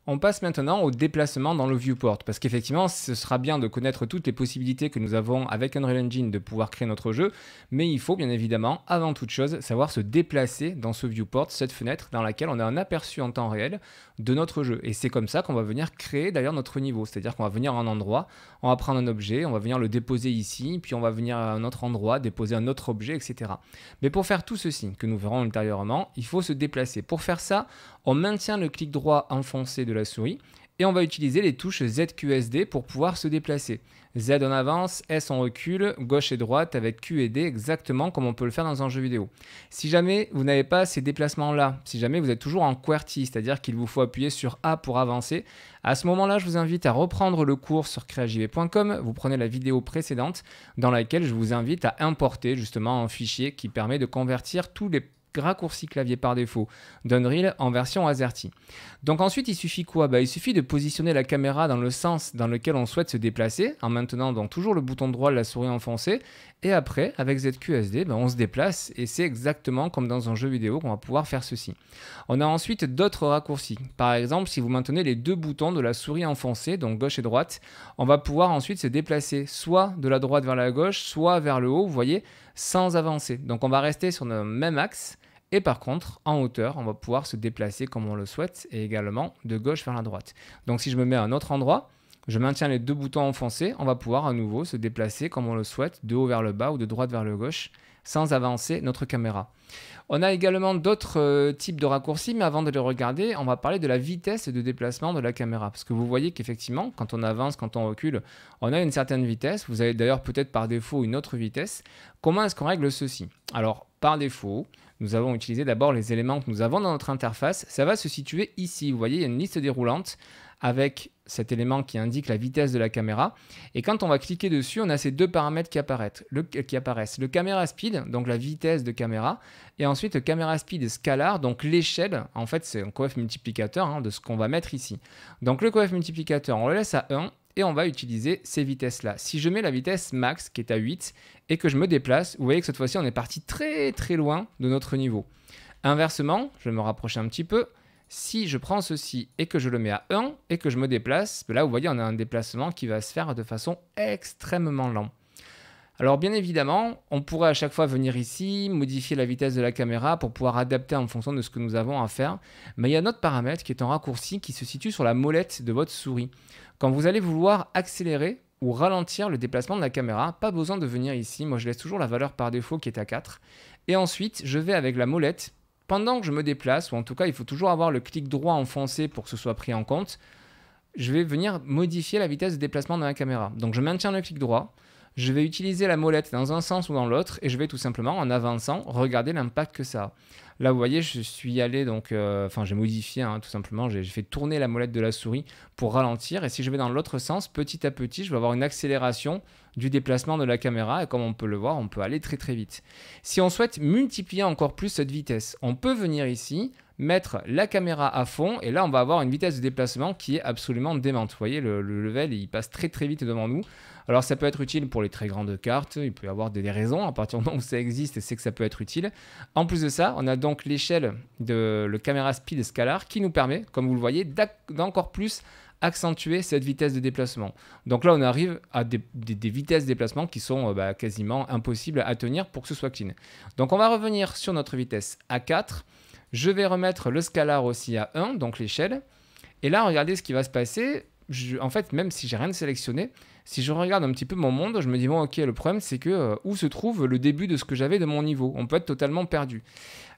On passe maintenant au déplacement dans le viewport, parce qu'effectivement, ce sera bien de connaître toutes les possibilités que nous avons avec Unreal Engine de pouvoir créer notre jeu, mais il faut bien évidemment, avant toute chose, savoir se déplacer dans ce viewport, cette fenêtre dans laquelle on a un aperçu en temps réel de notre jeu. Et c'est comme ça qu'on va venir créer d'ailleurs notre niveau, c'est-à-dire qu'on va venir à un endroit, on va prendre un objet, on va venir le déposer ici, puis on va venir à un autre endroit, déposer un autre objet, etc. Mais pour faire tout ceci, que nous verrons ultérieurement, il faut se déplacer. Pour faire ça, on maintient le clic droit enfoncé de la souris et on va utiliser les touches ZQSD pour pouvoir se déplacer. Z on avance, S on recule, gauche et droite avec Q et D exactement comme on peut le faire dans un jeu vidéo. Si jamais vous n'avez pas ces déplacements-là, si jamais vous êtes toujours en QWERTY, c'est-à-dire qu'il vous faut appuyer sur A pour avancer, à ce moment-là, je vous invite à reprendre le cours sur creajv.com, vous prenez la vidéo précédente dans laquelle je vous invite à importer justement un fichier qui permet de convertir tous les raccourci clavier par défaut d'Unreal en version AZERTY. Donc ensuite, il suffit quoi? Il suffit de positionner la caméra dans le sens dans lequel on souhaite se déplacer, en maintenant donc toujours le bouton droit de la souris enfoncé, et après, avec ZQSD, on se déplace, et c'est exactement comme dans un jeu vidéo qu'on va pouvoir faire ceci. On a ensuite d'autres raccourcis. Par exemple, si vous maintenez les deux boutons de la souris enfoncée, donc gauche et droite, on va pouvoir ensuite se déplacer soit de la droite vers la gauche, soit vers le haut, vous voyez, sans avancer. Donc on va rester sur le même axe, et par contre, en hauteur, on va pouvoir se déplacer comme on le souhaite et également de gauche vers la droite. Donc si je me mets à un autre endroit, je maintiens les deux boutons enfoncés, on va pouvoir à nouveau se déplacer comme on le souhaite, de haut vers le bas ou de droite vers le gauche, sans avancer notre caméra. On a également d'autres types de raccourcis, mais avant de les regarder, on va parler de la vitesse de déplacement de la caméra. Parce que vous voyez qu'effectivement, quand on avance, quand on recule, on a une certaine vitesse. Vous avez d'ailleurs peut-être par défaut une autre vitesse. Comment est-ce qu'on règle ceci? Alors, par défaut, nous avons utilisé d'abord les éléments que nous avons dans notre interface. Ça va se situer ici. Vous voyez, il y a une liste déroulante avec cet élément qui indique la vitesse de la caméra. Et quand on va cliquer dessus, on a ces deux paramètres qui apparaissent. Le camera speed, donc la vitesse de caméra, et ensuite le camera speed scalar, donc l'échelle. En fait, c'est un coef multiplicateur de ce qu'on va mettre ici. Donc le coef multiplicateur, on le laisse à 1. Et on va utiliser ces vitesses-là. Si je mets la vitesse max, qui est à 8, et que je me déplace, vous voyez que cette fois-ci, on est parti très très loin de notre niveau. Inversement, je vais me rapprocher un petit peu. Si je prends ceci et que je le mets à 1 et que je me déplace, là, vous voyez, on a un déplacement qui va se faire de façon extrêmement lente. Alors bien évidemment, on pourrait à chaque fois venir ici, modifier la vitesse de la caméra pour pouvoir adapter en fonction de ce que nous avons à faire. Mais il y a un autre paramètre qui est un raccourci qui se situe sur la molette de votre souris. Quand vous allez vouloir accélérer ou ralentir le déplacement de la caméra, pas besoin de venir ici. Moi, je laisse toujours la valeur par défaut qui est à 4. Et ensuite, je vais avec la molette, pendant que je me déplace, ou en tout cas, il faut toujours avoir le clic droit enfoncé pour que ce soit pris en compte, je vais venir modifier la vitesse de déplacement de la caméra. Donc, je maintiens le clic droit. Je vais utiliser la molette dans un sens ou dans l'autre et je vais tout simplement, en avançant, regarder l'impact que ça a. Là, vous voyez, je suis allé, donc, j'ai modifié tout simplement, j'ai fait tourner la molette de la souris pour ralentir. Et si je vais dans l'autre sens, petit à petit, je vais avoir une accélération du déplacement de la caméra. Et comme on peut le voir, on peut aller très très vite. Si on souhaite multiplier encore plus cette vitesse, on peut venir ici, mettre la caméra à fond et là, on va avoir une vitesse de déplacement qui est absolument démente. Vous voyez, le level, il passe très très vite devant nous. Alors ça peut être utile pour les très grandes cartes, il peut y avoir des raisons, à partir du moment où ça existe, c'est que ça peut être utile. En plus de ça, on a donc l'échelle de le camera speed scalar qui nous permet, comme vous le voyez, d'encore plus accentuer cette vitesse de déplacement. Donc là, on arrive à des vitesses de déplacement qui sont quasiment impossibles à tenir pour que ce soit clean. Donc on va revenir sur notre vitesse à 4. Je vais remettre le scalar aussi à 1, donc l'échelle. Et là, regardez ce qui va se passer. En fait, même si j'ai rien sélectionné, si je regarde un petit peu mon monde, je me dis bon ok, le problème c'est que où se trouve le début de ce que j'avais de mon niveau? On peut être totalement perdu.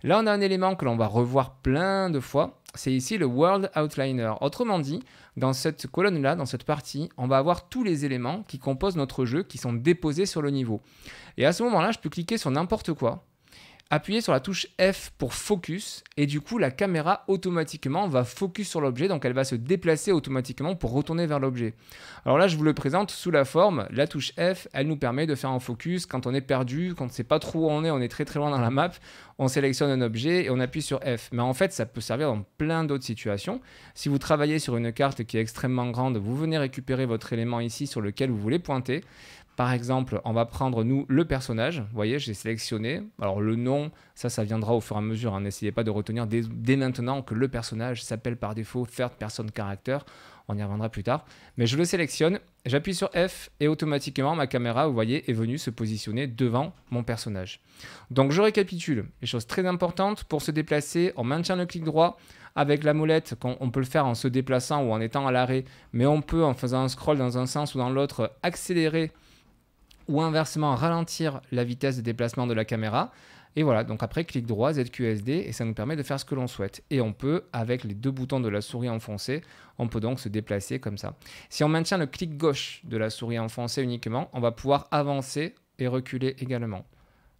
Là, on a un élément que l'on va revoir plein de fois. C'est ici le World Outliner. Autrement dit, dans cette colonne-là, dans cette partie, on va avoir tous les éléments qui composent notre jeu qui sont déposés sur le niveau. Et à ce moment-là, je peux cliquer sur n'importe quoi. Appuyez sur la touche F pour focus et du coup la caméra automatiquement va focus sur l'objet, donc elle va se déplacer automatiquement pour retourner vers l'objet. Alors là je vous le présente sous la forme, la touche F elle nous permet de faire un focus quand on est perdu, quand on ne sait pas trop où on est très très loin dans la map, on sélectionne un objet et on appuie sur F. Mais en fait ça peut servir dans plein d'autres situations. Si vous travaillez sur une carte qui est extrêmement grande, vous venez récupérer votre élément ici sur lequel vous voulez pointer. Par exemple, on va prendre, nous, le personnage. Vous voyez, j'ai sélectionné. Alors, le nom, ça viendra au fur et à mesure, hein. N'essayez pas de retenir dès maintenant que le personnage s'appelle par défaut third person character. On y reviendra plus tard. Mais je le sélectionne, j'appuie sur F et automatiquement, ma caméra, vous voyez, est venue se positionner devant mon personnage. Donc, je récapitule. Les choses très importantes, pour se déplacer, on maintient le clic droit. Avec la molette, on peut le faire en se déplaçant ou en étant à l'arrêt, mais on peut, en faisant un scroll dans un sens ou dans l'autre, accélérer ou inversement ralentir la vitesse de déplacement de la caméra. Et voilà, donc après, clic droit, ZQSD, et ça nous permet de faire ce que l'on souhaite. Et on peut, avec les 2 boutons de la souris enfoncés, on peut donc se déplacer comme ça. Si on maintient le clic gauche de la souris enfoncée uniquement, on va pouvoir avancer et reculer également.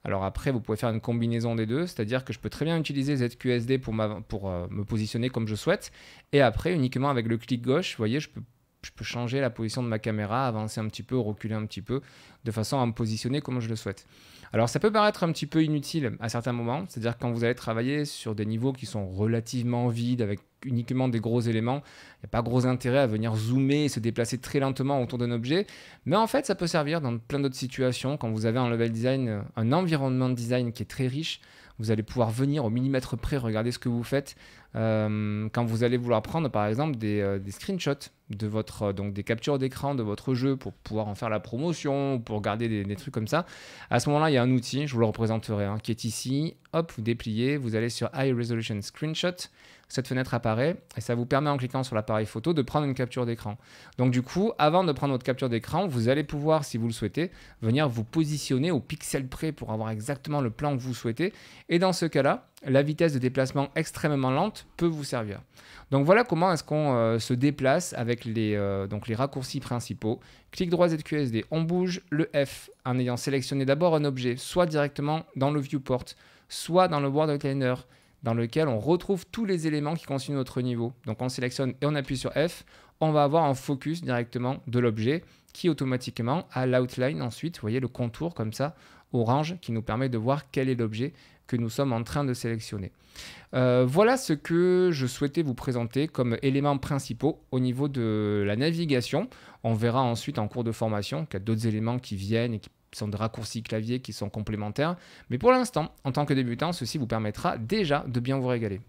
Alors après, vous pouvez faire une combinaison des deux, c'est-à-dire que je peux très bien utiliser ZQSD pour me positionner comme je souhaite. Et après, uniquement avec le clic gauche, vous voyez, je peux changer la position de ma caméra, avancer un petit peu, reculer un petit peu, de façon à me positionner comme je le souhaite. Alors ça peut paraître un petit peu inutile à certains moments, c'est-à-dire quand vous allez travailler sur des niveaux qui sont relativement vides, avec uniquement des gros éléments, il n'y a pas gros intérêt à venir zoomer et se déplacer très lentement autour d'un objet, mais en fait ça peut servir dans plein d'autres situations. Quand vous avez un level design, un environnement de design qui est très riche, vous allez pouvoir venir au millimètre près regarder ce que vous faites. Quand vous allez vouloir prendre par exemple des screenshots de donc des captures d'écran de votre jeu pour pouvoir en faire la promotion ou pour garder des trucs comme ça, à ce moment-là, il y a un outil, je vous le représenterai, hein, qui est ici. Hop, vous dépliez, vous allez sur High Resolution Screenshot. Cette fenêtre apparaît et ça vous permet, en cliquant sur l'appareil photo, de prendre une capture d'écran. Donc du coup, avant de prendre votre capture d'écran, vous allez pouvoir, si vous le souhaitez, venir vous positionner au pixel près pour avoir exactement le plan que vous souhaitez. Et dans ce cas-là, la vitesse de déplacement extrêmement lente peut vous servir. Donc voilà comment est-ce qu'on se déplace avec les raccourcis principaux. Clic droit ZQSD, on bouge le F en ayant sélectionné d'abord un objet, soit directement dans le viewport, soit dans le world outliner, dans lequel on retrouve tous les éléments qui constituent notre niveau. Donc on sélectionne et on appuie sur F, on va avoir un focus directement de l'objet qui automatiquement a l'outline ensuite, vous voyez le contour comme ça, orange, qui nous permet de voir quel est l'objet que nous sommes en train de sélectionner. Voilà ce que je souhaitais vous présenter comme éléments principaux au niveau de la navigation. On verra ensuite en cours de formation qu'il y a d'autres éléments qui viennent et qui sont des raccourcis clavier qui sont complémentaires. Mais pour l'instant, en tant que débutant, ceci vous permettra déjà de bien vous régaler.